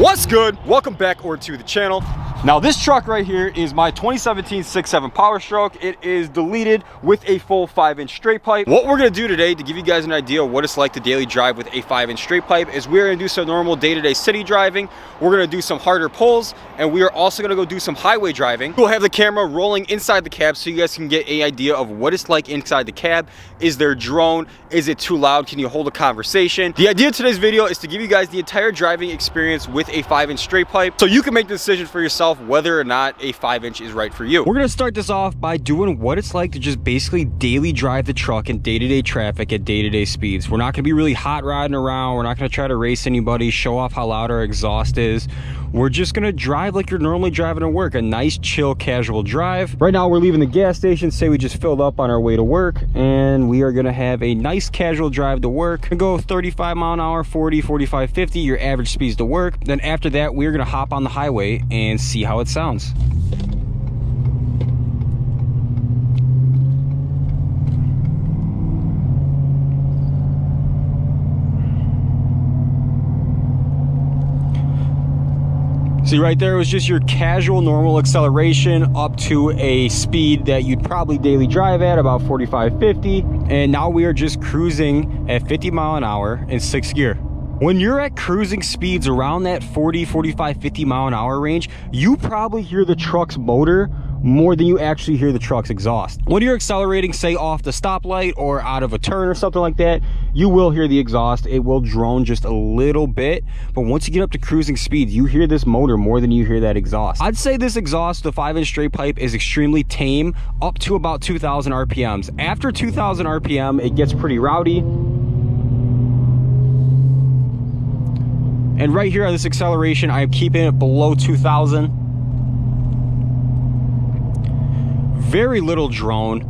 What's good? Welcome back to the channel. Now this truck right here is my 2017 6.7 Powerstroke. It is deleted with a full 5-inch straight pipe. What we're gonna do today to give you guys an idea of what it's like to daily drive with a 5-inch straight pipe is we're gonna do some normal day-to-day city driving. We're gonna do some harder pulls, and we are also gonna go do some highway driving. We'll have the camera rolling inside the cab so you guys can get an idea of what it's like inside the cab. Is there a drone? Is it too loud? Can you hold a conversation? The idea of today's video is to give you guys the entire driving experience with a 5-inch straight pipe so you can make the decision for yourself whether or not a 5-inch is right for you. We're gonna start this off by doing what it's like to just basically daily drive the truck in day-to-day traffic at day-to-day speeds. We're not gonna be really hot rodding around. We're not gonna try to race anybody, show off how loud our exhaust is. We're just gonna drive like you're normally driving to work, a nice, chill, casual drive. Right now we're leaving the gas station, say we just filled up on our way to work, and we are gonna have a nice casual drive to work and go 35 mile an hour, 40, 45, 50, your average speeds to work. Then after that, we're gonna hop on the highway and see how it sounds. See, right there was just your casual normal acceleration up to a speed that you'd probably daily drive at, about 45, 50. And now we are just cruising at 50 mile an hour in 6th gear. When you're at cruising speeds around that 40, 45, 50 mile an hour range, you probably hear the truck's motor more than you actually hear the truck's exhaust. When you're accelerating, say off the stoplight or out of a turn or something like that, you will hear the exhaust. It will drone just a little bit, but once you get up to cruising speeds, you hear this motor more than you hear that exhaust. I'd say this exhaust, the 5-inch straight pipe, is extremely tame up to about 2,000 RPMs. After 2,000 RPM, it gets pretty rowdy. And right here on this acceleration, I am keeping it below 2,000. Very little drone.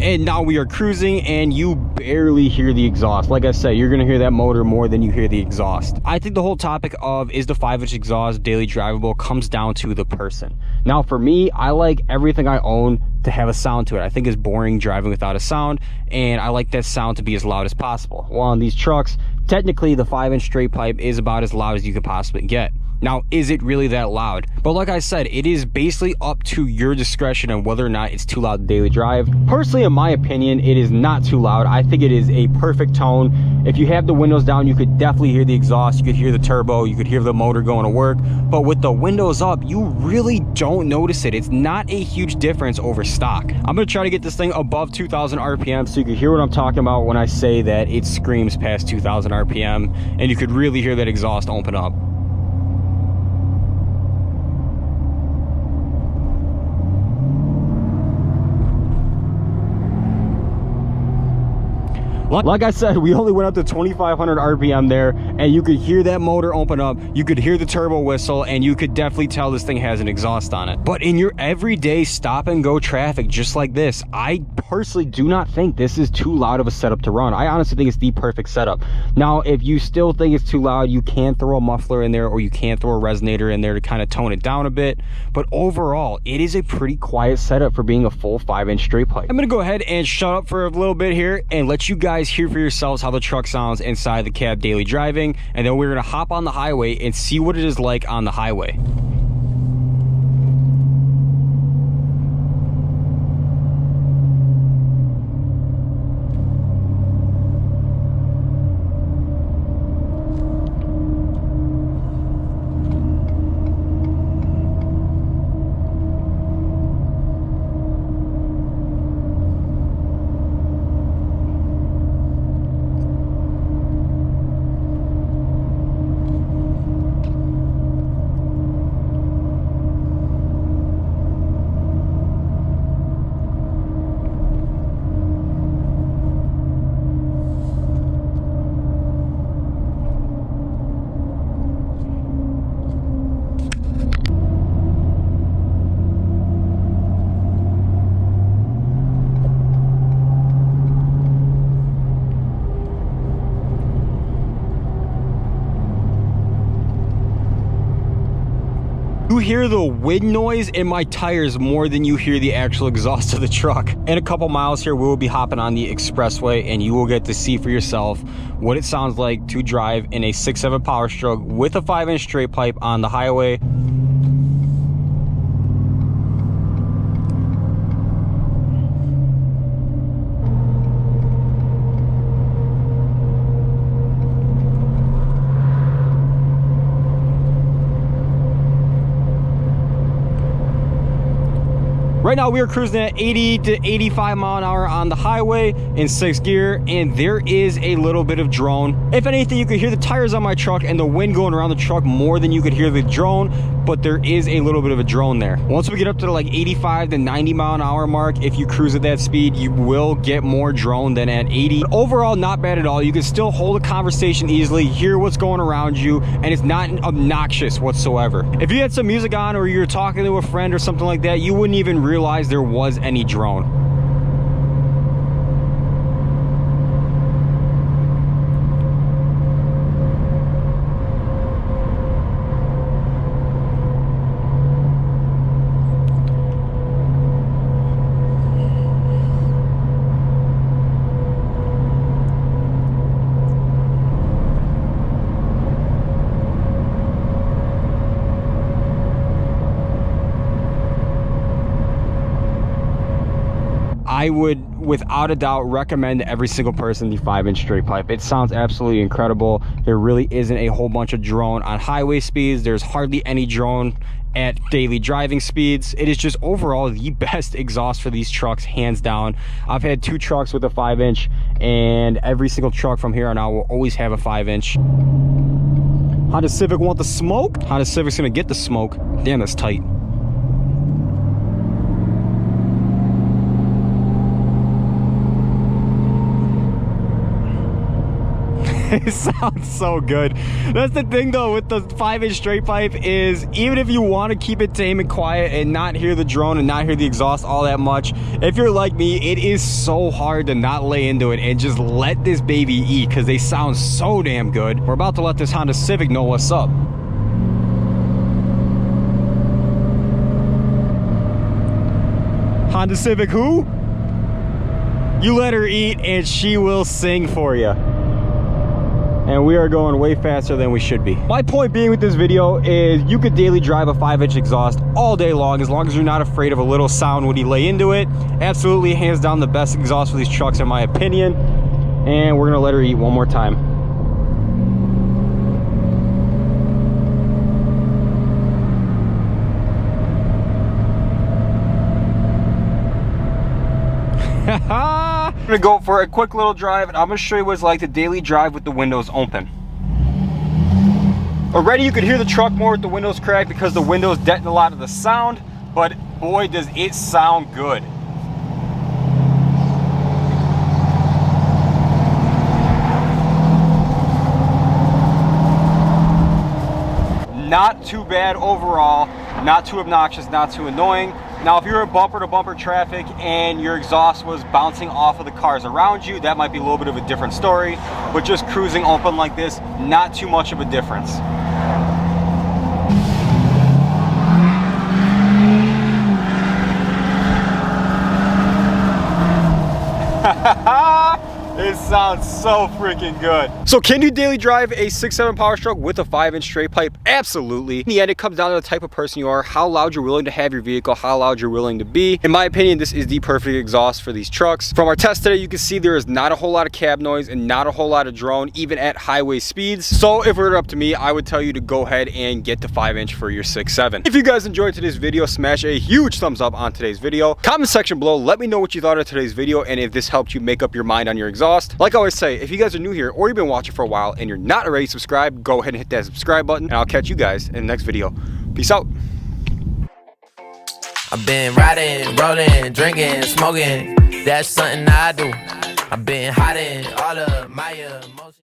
And now we are cruising and you barely hear the exhaust. Like I said, you're gonna hear that motor more than you hear the exhaust. I think the whole topic of is the 5-inch exhaust daily drivable comes down to the person. Now for me, I like everything I own to have a sound to it. I think it's boring driving without a sound, and I like that sound to be as loud as possible. Well, on these trucks, technically the 5-inch straight pipe is about as loud as you could possibly get. Now, is it really that loud? But like I said, it is basically up to your discretion on whether or not it's too loud to daily drive. Personally, in my opinion, it is not too loud. I think it is a perfect tone. If you have the windows down, you could definitely hear the exhaust. You could hear the turbo. You could hear the motor going to work. But with the windows up, you really don't notice it. It's not a huge difference over stock. I'm going to try to get this thing above 2,000 RPM so you can hear what I'm talking about when I say that it screams past 2,000 RPM. And you could really hear that exhaust open up. Like I said, we only went up to 2,500 RPM there, and you could hear that motor open up, you could hear the turbo whistle, and you could definitely tell this thing has an exhaust on it. But in your everyday stop and go traffic just like this, I personally do not think this is too loud of a setup to run. I honestly think it's the perfect setup. Now, if you still think it's too loud, you can throw a muffler in there, or you can throw a resonator in there to kind of tone it down a bit. But overall, it is a pretty quiet setup for being a full 5-inch straight pipe. I'm gonna go ahead and shut up for a little bit here and let you guys hear for yourselves how the truck sounds inside the cab daily driving, and then we're gonna hop on the highway and see what it is like on the highway. You hear the wind noise in my tires more than you hear the actual exhaust of the truck. In a couple miles here, we will be hopping on the expressway and you will get to see for yourself what it sounds like to drive in a 6.7 Powerstroke with a 5-inch straight pipe on the highway. Right now we are cruising at 80 to 85 mile an hour on the highway in 6th gear, and there is a little bit of drone. If anything, you could hear the tires on my truck and the wind going around the truck more than you could hear the drone, but there is a little bit of a drone there. Once we get up to like 85 to 90 mile an hour mark, if you cruise at that speed, you will get more drone than at 80. But overall, not bad at all. You can still hold a conversation easily, hear what's going around you, and it's not obnoxious whatsoever. If you had some music on or you're talking to a friend or something like that, you wouldn't even realize there was any drone. I would, without a doubt, recommend every single person the 5-inch straight pipe. It sounds absolutely incredible. There really isn't a whole bunch of drone on highway speeds. There's hardly any drone at daily driving speeds. It is just overall the best exhaust for these trucks, hands down. I've had 2 trucks with a 5-inch, and every single truck from here on out will always have a 5-inch. Honda Civic want the smoke? Honda Civic's gonna get the smoke. Damn, that's tight. It sounds so good. That's the thing though with the 5-inch straight pipe, is even if you want to keep it tame and quiet and not hear the drone and not hear the exhaust all that much, if you're like me, it is so hard to not lay into it and just let this baby eat, because they sound so damn good. We're about to let this Honda Civic know what's up. Honda Civic who? You let her eat and she will sing for you. And we are going way faster than we should be. My point being with this video is you could daily drive a 5-inch exhaust all day long as you're not afraid of a little sound when you lay into it. Absolutely, hands down, the best exhaust for these trucks in my opinion. And we're gonna let her eat one more time. I'm gonna go for a quick little drive and I'm gonna show you what it's like to daily drive with the windows open. Already you could hear the truck more with the windows cracked because the windows deaden a lot of the sound, but boy does it sound good. Not too bad overall, not too obnoxious, not too annoying. Now, if you're in bumper-to-bumper traffic and your exhaust was bouncing off of the cars around you, that might be a little bit of a different story. But just cruising open like this, not too much of a difference. It sounds so freaking good. So can you daily drive a 6.7 Powerstroke with a 5-inch straight pipe? Absolutely. In the end, it comes down to the type of person you are, how loud you're willing to have your vehicle, how loud you're willing to be. In my opinion, this is the perfect exhaust for these trucks. From our test today, you can see there is not a whole lot of cab noise and not a whole lot of drone, even at highway speeds. So if it were up to me, I would tell you to go ahead and get the 5-inch for your 6.7. If you guys enjoyed today's video, smash a huge thumbs up on today's video. Comment section below, let me know what you thought of today's video and if this helped you make up your mind on your exhaust. Like I always say, if you guys are new here or you've been watching for a while and you're not already subscribed, go ahead and hit that subscribe button and I'll catch you guys in the next video. Peace out. I've been riding, rolling, drinking, smoking. That's something I do. I've been hiding all of my emotions.